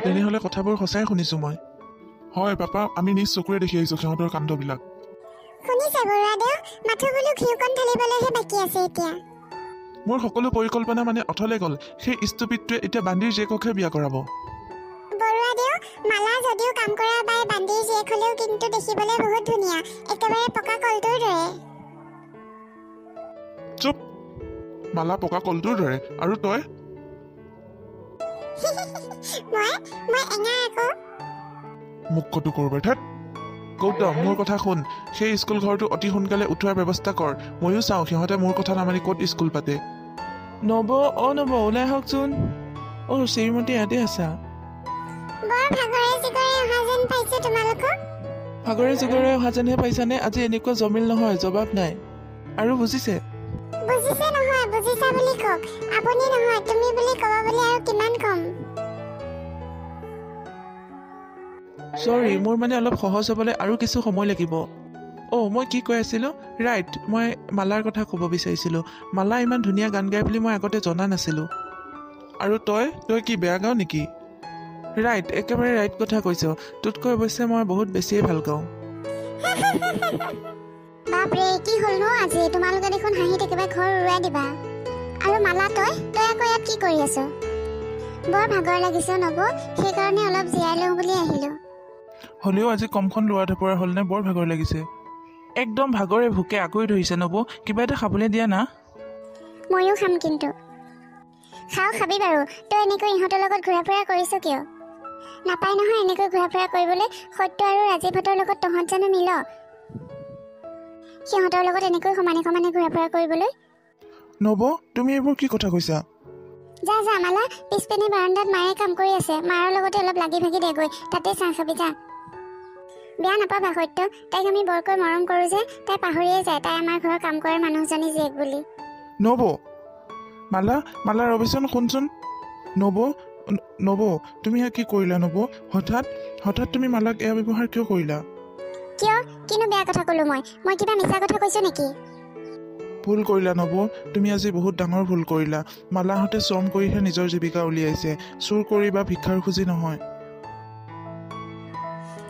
তেনেহ'লে কথাবোৰ সঁচাই শুনিছোঁ মই। হয় পাপা, আমি নিজ চকুৰে দেখি আহিছোঁ সিহঁতৰ কাণ্ডবিলাক। শুনিছে বৰুৱাদেউ, মাথো বোলো ঘিউকণ ঢালিবলৈহে বাকী আছে এতিয়া। মোৰ সকলো পৰিকল্পনা মানে অথলে গ'ল। সেই ষ্টুপিডটোৱে এতিয়া বান্দিৰ জীয়েককহে বিয়া কৰাব। বৰুৱাদেউ, মালা যদিও কাম কৰা বাই বান্দিৰ জীয়েক হ'লেও কিন্তু দেখিবলৈ বহুত ধুনীয়া, একেবাৰে পকা কলটোৰ দৰে। চুপ! মালা পকা কলটোৰ দৰে, আৰু তই? মই এঙা আকৌ। মোক কতো কৰবাৰ ঠাত। গৌতম, মোৰ কথা শুন। সেই স্কুল ঘৰটো অতি সোনকালে উঠোৱাৰ ব্যৱস্থা কৰ। ময়ো চাওঁ সিহঁতে মোৰ কথা নামানি ক'ত স্কুল পাতে। নব ওলাই আহকচোন। শ্ৰীমতী ইয়াতে আছা? বৰ ভাগৰে জিগৰে অহা যেন পাইছো তোমালোকক। ভাগৰে জিগৰে অহা যেনহে পাইছানে? আজি এনেকুৱা জমিল নহয়, জবাব নাই। আৰু বুজিছে? বুজিছে নহয়, বুজিছা বুলি কওক। আপুনি নহয়, তুমি বুলি ক'ব বুলি আৰু কিমান কম। চৰি, মোৰ মানে অলপ সহজ হ'বলৈ আৰু কিছু সময় লাগিব। মই কি কৈ আছিলোঁ? ৰাইট, মই মালাৰ কথা ক'ব বিচাৰিছিলোঁ। মালা ইমান ধুনীয়া গান গায় বুলি মই আগতে জনা নাছিলোঁ। আৰু তই কি বেয়া গাৱ নেকি? ৰাইট, একেবাৰে ৰাইট কথা কৈছ। তোতকৈ অৱশ্যে মই বহুত বেছিয়ে ভাল গাওঁ। বাপৰে, কি হ'ল নো আজি? তোমালোকে দেখোন হাঁহিত একেবাৰে ঘৰ উৰুৱাই দিবা। আৰু মালা, তই আকৌ ইয়াত কি কৰি আছ? বৰ ভাগৰ লাগিছে নব, সেইকাৰণে অলপ জিৰাই লওঁ বুলি আহিলোঁ। হ'লেও আজি কমখন লোৱা ধপৰা হ'লনে? বৰ ভাগৰ লাগিছে। একদম ভাগৰে ভোকে আগুৰি ধৰিছে নব। কিবা এটা খাবলৈ দিয়া না। ময়ো খাম কিন্তু। খাবি বাৰু। তই এনেকৈ ইহঁতৰ লগত ঘূৰা ফুৰা কৰিছ কিয়? নাপায় নহয় এনেকৈ ঘূৰা ফুৰা কৰিবলৈ। সত্য আৰু ৰাজীৱহঁতৰ লগত তহঁত জানো মিল? সিহঁতৰ লগত এনেকৈ সমানে সমানে ঘূৰা ফুৰা কৰিবলৈ। নব, তুমি এইবোৰ কি কথা কৈছা? যা মালা, পিছপিনে বাৰাণ্ডাত মায়ে কাম কৰি আছে। মাৰৰ লগতে অলপ লাগি ভাগি দেগৈ, তাতে চাহ খাবি যা। বেয়া নাপাবা সত্য, তাইক আমি বৰকৈ মৰম কৰোঁ যে তাই পাহৰিয়ে যায় তাই আমাৰ ঘৰৰ কাম কৰা মানুহজনী জীয়েক বুলি। নব, মালা ৰবিচোন, শুনচোন। নব, তুমি ইয়াক কি কৰিলা? নব, হঠাৎ তুমি মালাক এয়া ব্যৱহাৰ কিয় কৰিলা? কিনো বেয়া কথা ক'লো মই কিবা মিছা কথা কৈছো নেকি? ভুল কৰিলা নব, তুমি আজি বহুত ডাঙৰ ভুল কৰিলা। মালাহঁতে শ্ৰম কৰিহে নিজৰ জীৱিকা উলিয়াইছে, চুৰ কৰি বা ভিক্ষাৰ খুজি নহয়।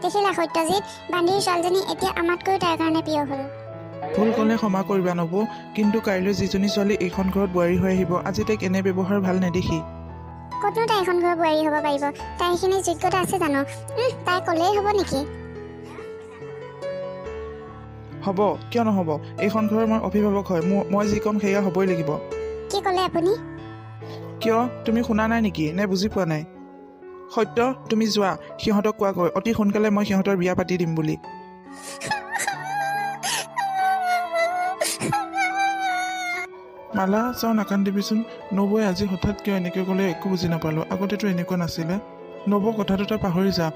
দেখিলা সত্যজিৎ, বান্দিৰ ছোৱালীজনী এতিয়া আমাতকৈও তাইৰ কাৰণে প্ৰিয় হ'ল। ভুল ক'লে ক্ষমা কৰিবা নব, কিন্তু কাইলৈ যিজনী ছোৱালী এইখন ঘৰত বোৱাৰী হৈ আহিব, আজি তাইক এনে ব্যৱহাৰ ভাল নেদেখি। ক'তনো তাই এখন ঘৰৰ বোৱাৰী হ'ব পাৰিব? তাই এইখিনি যোগ্যতা আছে জানো? তাই ক'লেই হ'ব নেকি? হ'ব, কিয় নহ'ব? এইখন ঘৰৰ মই অভিভাৱক হয়, মই যি ক'ম সেয়া হ'বই লাগিব। কি ক'লে আপুনি? কিয়, তুমি শুনা নাই নেকি? নে বুজি পোৱা নাই? সত্য, তুমি যোৱা, সিহঁতক কোৱাগৈ অতি সোনকালে মই সিহঁতৰ বিয়া পাতি দিম বুলি। মালা, চাওঁ নাকান্দিবিচোন। নবৌৱে আজি হঠাৎ কিয় এনেকৈ ক'লে একো বুজি নাপালোঁ। আগতেতো এনেকুৱা নাছিলে। নবৌ, কথাটো তই পাহৰি যা।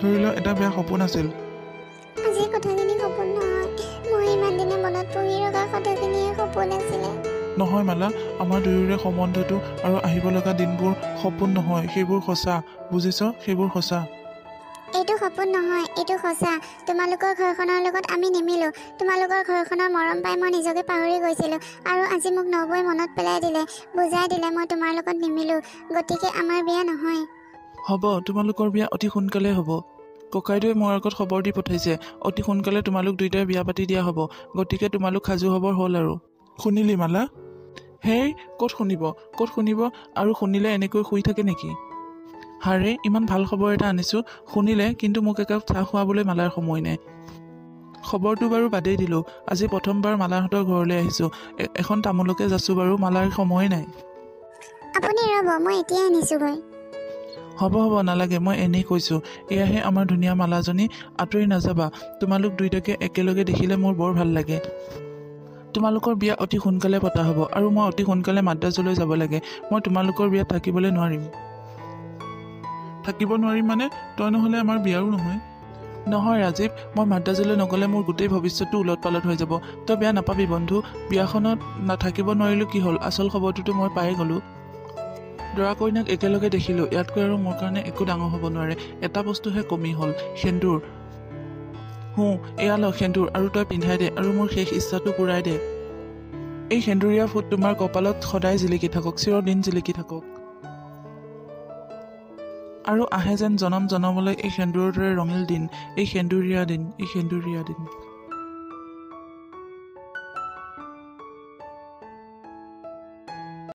ধৰি ল এটা বেয়া সপোন আছিল। আজি কথাখিনি সপোন নহয়, মই ইমান দিনে মনত পুহি ৰখা কথাখিনিয়ে সপোন আছিলে। নহয় মালা, আমাৰ দুয়োৰে সম্বন্ধটো আৰু আহিব লগা দিনবোৰ সপোন নহয়, সেইবোৰ সঁচা। বুজিছ? সেইবোৰ সঁচা। এইটো সপোন নহয়, এইটো সঁচা। তোমালোকৰ ঘৰখনৰ লগত আমি নিমিলো। তোমালোকৰ ঘৰখনৰ মৰম পাই মই নিজকে পাহৰি গৈছিলোঁ। আৰু আজি মোক নবৌৱে মনত পেলাই দিলে, বুজাই দিলে মই তোমাৰ লগত নিমিলো। গতিকে আমাৰ বিয়া নহয়। হ'ব, তোমালোকৰ বিয়া অতি সোনকালে হ'ব। ককাইদেৱে মোৰ আগত খবৰ দি পঠাইছে, অতি সোনকালে তোমালোক দুয়োটাই বিয়া পাতি দিয়া হ'ব। গতিকে তোমালোক সাজু হ'বৰ হ'ল আৰু। শুনিলি মালা? হেই, ক'ত শুনিব? আৰু শুনিলে এনেকৈ শুই থাকে নেকি? হাৰে, ইমান ভাল খবৰ এটা আনিছোঁ, শুনিলে, কিন্তু মোক একাপ চাহ খুৱাবলৈ মালাৰ সময় নাই। খবৰটো বাৰু বাদেই দিলোঁ। আজি প্ৰথমবাৰ মালাহঁতৰ ঘৰলৈ আহিছোঁ। এখন তামোলকে যাছোঁ বাৰু, মালাৰ সময় নাই। আপুনি ৰ'ব, মই এতিয়াই আনিছোঁগৈ। হ'ব, নালাগে, মই এনেই কৈছোঁ। এয়াহে আমাৰ ধুনীয়া মালাজনী, আঁতৰি নাযাবা। তোমালোক দুয়োটাকে একেলগে দেখিলে মোৰ বৰ ভাল লাগে। তোমালোকৰ বিয়া অতি সোনকালে পতা হ'ব, আৰু মই অতি সোনকালে মাদ্ৰাজলৈ যাব লাগে। মই তোমালোকৰ বিয়াত থাকিবলৈ নোৱাৰিম। থাকিব নোৱাৰিম মানে? তই নহ'লে আমাৰ বিয়াৰো নহয়। নহয় ৰাজীৱ, মই মাদ্ৰাজলৈ নগ'লে মোৰ গোটেই ভৱিষ্যতটো উলট পালট হৈ যাব। তই বেয়া নাপাবি বন্ধু, বিয়াখনত নাথাকিব নোৱাৰিলোঁ কি হ'ল? আচল খবৰটোতো মই পায়ে গ'লোঁ। দৰা কইনাক একেলগে দেখিলোঁ, ইয়াতকৈ আৰু মোৰ কাৰণে একো ডাঙৰ হ'ব নোৱাৰে। এটা বস্তুহে কমি হ'ল, সেন্দুৰ। এয়া ল সেন্দুৰ, আৰু তই পিন্ধাই দে, আৰু মোৰ শেষ ইচ্ছাটো পূৰাই দে। এই সেন্দুৰীয়া ফুট তোমাৰ কপালত সদায় জিলিকি থাকক, চিৰদিন জিলিকি থাকক। আৰু আহে যেন জনম জনমলৈ এই সেন্দুৰৰ দৰে ৰঙীল দিন, এই সেন্দুৰীয়া দিন, এই সেন্দুৰীয়া দিন।